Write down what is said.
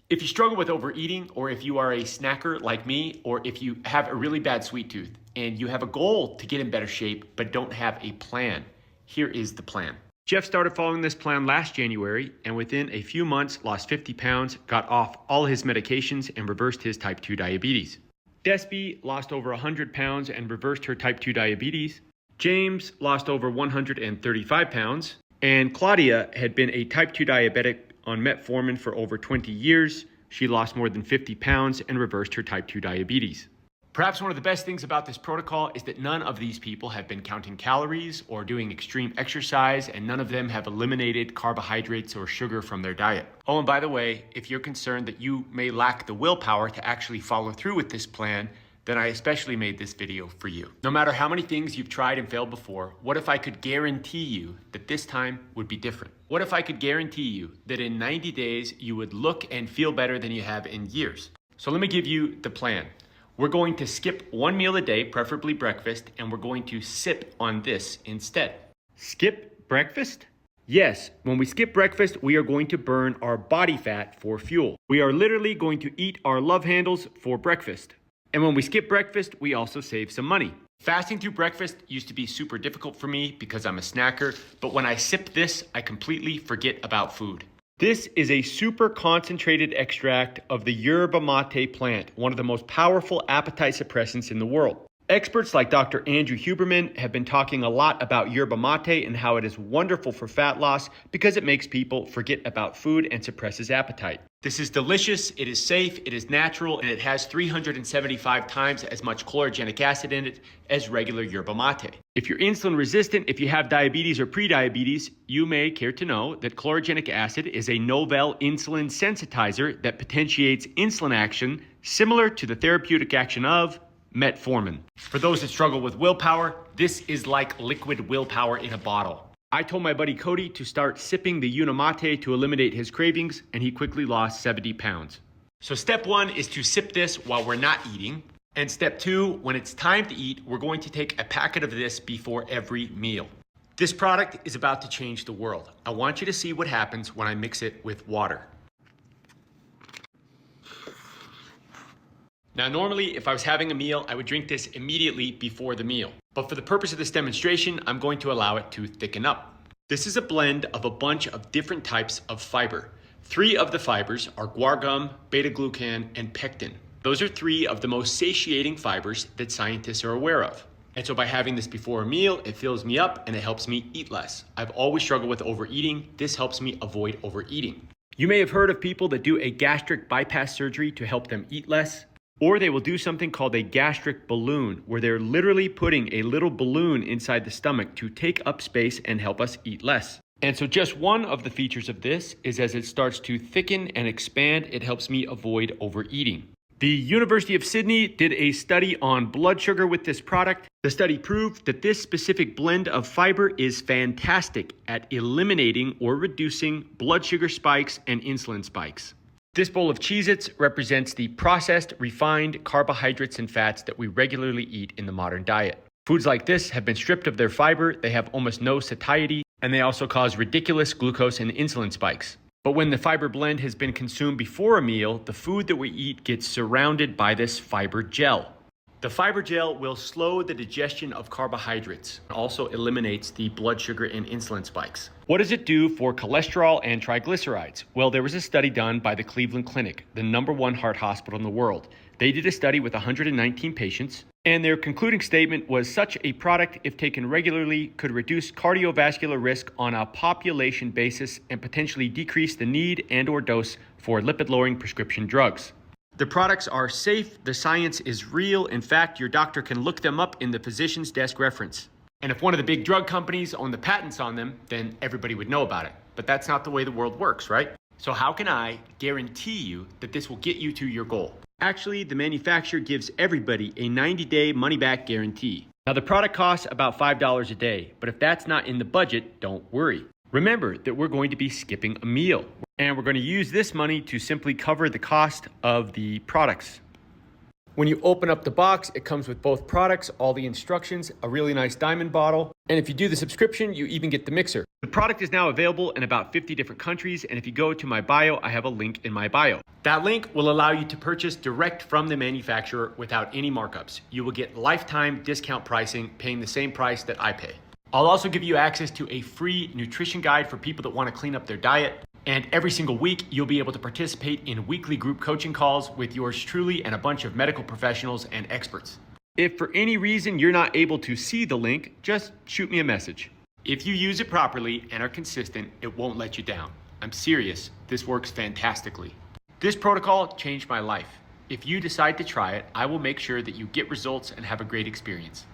If you struggle with overeating, or if you are a snacker like me, or if you have a really bad sweet tooth and you have a goal to get in better shape but don't have a plan, here is the plan. Jeff started following this plan last January and within a few months lost 50 pounds, got off all his medications, and reversed his type 2 diabetes. Despy lost over 100 pounds and reversed her type 2 diabetes. James lost over 135 pounds. And Claudia had been a type 2 diabetic on metformin for over 20 years. She lost more than 50 pounds and reversed her type 2 diabetes. Perhaps one of the best things about this protocol is that none of these people have been counting calories or doing extreme exercise, and none of them have eliminated carbohydrates or sugar from their diet. Oh, and by the way, if you're concerned that you may lack the willpower to actually follow through with this plan, then I especially made this video for you. No matter how many things you've tried and failed before, what if I could guarantee you that this time would be different? What if I could guarantee you that in 90 days, you would look and feel better than you have in years? So let me give you the plan. We're going to skip one meal a day, preferably breakfast, and we're going to sip on this instead. Skip breakfast? Yes, when we skip breakfast, we are going to burn our body fat for fuel. We are literally going to eat our love handles for breakfast. And when we skip breakfast, we also save some money. Fasting through breakfast used to be super difficult for me because I'm a snacker, but when I sip this, I completely forget about food. This is a super concentrated extract of the yerba mate plant, one of the most powerful appetite suppressants in the world. Experts like Dr. Andrew Huberman have been talking a lot about yerba mate and how it is wonderful for fat loss because it makes people forget about food and suppresses appetite. This is delicious, it is safe, it is natural, and it has 375 times as much chlorogenic acid in it as regular yerba mate. If you're insulin resistant, if you have diabetes or prediabetes, you may care to know that chlorogenic acid is a novel insulin sensitizer that potentiates insulin action similar to the therapeutic action of metformin. For those that struggle with willpower, this is like liquid willpower in a bottle. I told my buddy Cody to start sipping the Unamate to eliminate his cravings, and he quickly lost 70 pounds. So step one is to sip this while we're not eating. And step two, when it's time to eat, we're going to take a packet of this before every meal. This product is about to change the world. I want you to see what happens when I mix it with water. Now, normally, if I was having a meal, I would drink this immediately before the meal. But for the purpose of this demonstration, I'm going to allow it to thicken up. This is a blend of a bunch of different types of fiber. 3 of the fibers are guar gum, beta-glucan, and pectin. Those are 3 of the most satiating fibers that scientists are aware of. And so by having this before a meal, it fills me up and it helps me eat less. I've always struggled with overeating. This helps me avoid overeating. You may have heard of people that do a gastric bypass surgery to help them eat less. Or they will do something called a gastric balloon, where they're literally putting a little balloon inside the stomach to take up space and help us eat less. And so just one of the features of this is as it starts to thicken and expand, it helps me avoid overeating. The University of Sydney did a study on blood sugar with this product. The study proved that this specific blend of fiber is fantastic at eliminating or reducing blood sugar spikes and insulin spikes. This bowl of Cheez-Its represents the processed, refined carbohydrates and fats that we regularly eat in the modern diet. Foods like this have been stripped of their fiber, they have almost no satiety, and they also cause ridiculous glucose and insulin spikes. But when the fiber blend has been consumed before a meal, the food that we eat gets surrounded by this fiber gel. The fiber gel will slow the digestion of carbohydrates and also eliminates the blood sugar and insulin spikes. What does it do for cholesterol and triglycerides? Well, there was a study done by the Cleveland Clinic, the #1 heart hospital in the world. They did a study with 119 patients, and their concluding statement was such a product, if taken regularly, could reduce cardiovascular risk on a population basis and potentially decrease the need and/or dose for lipid-lowering prescription drugs. The products are safe, the science is real. In fact, your doctor can look them up in the physician's desk reference. And if one of the big drug companies own the patents on them, then everybody would know about it. But that's not the way the world works, right? So how can I guarantee you that this will get you to your goal? Actually, the manufacturer gives everybody a 90-day money-back guarantee. Now, the product costs about $5 a day, but if that's not in the budget, don't worry. Remember that we're going to be skipping a meal, and we're going to use this money to simply cover the cost of the products. When you open up the box, it comes with both products, all the instructions, a really nice diamond bottle. And if you do the subscription, you even get the mixer. The product is now available in about 50 different countries. And if you go to my bio, I have a link in my bio. That link will allow you to purchase direct from the manufacturer without any markups. You will get lifetime discount pricing, paying the same price that I pay. I'll also give you access to a free nutrition guide for people that want to clean up their diet. And every single week, you'll be able to participate in weekly group coaching calls with yours truly and a bunch of medical professionals and experts. If for any reason you're not able to see the link, just shoot me a message. If you use it properly and are consistent, it won't let you down. I'm serious, this works fantastically. This protocol changed my life. If you decide to try it, I will make sure that you get results and have a great experience.